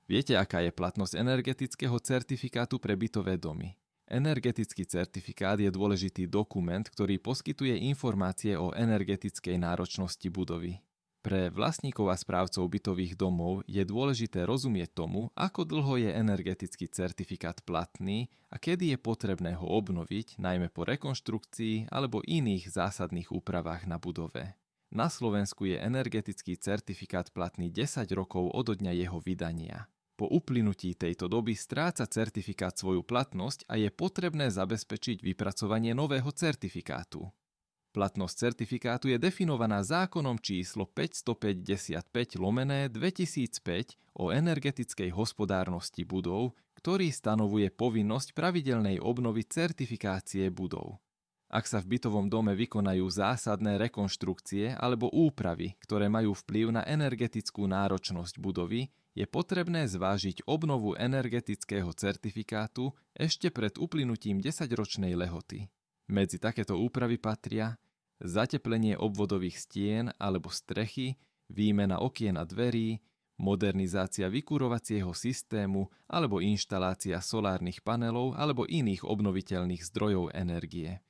Viete, aká je platnosť energetického certifikátu pre bytové domy? Energetický certifikát je dôležitý dokument, ktorý poskytuje informácie o energetickej náročnosti budovy. Pre vlastníkov a správcov bytových domov je dôležité rozumieť tomu, ako dlho je energetický certifikát platný a kedy je potrebné ho obnoviť, najmä po rekonštrukcii alebo iných zásadných úpravách na budove. Na Slovensku je energetický certifikát platný 10 rokov od dňa jeho vydania. Po uplynutí tejto doby stráca certifikát svoju platnosť a je potrebné zabezpečiť vypracovanie nového certifikátu. Platnosť certifikátu je definovaná zákonom číslo 555/2005 o energetickej hospodárnosti budov, ktorý stanovuje povinnosť pravidelnej obnovy certifikácie budov. Ak sa v bytovom dome vykonajú zásadné rekonštrukcie alebo úpravy, ktoré majú vplyv na energetickú náročnosť budovy, je potrebné zvážiť obnovu energetického certifikátu ešte pred uplynutím 10-ročnej lehoty. Medzi takéto úpravy patria zateplenie obvodových stien alebo strechy, výmena okien a dverí, modernizácia vykurovacieho systému alebo inštalácia solárnych panelov alebo iných obnoviteľných zdrojov energie.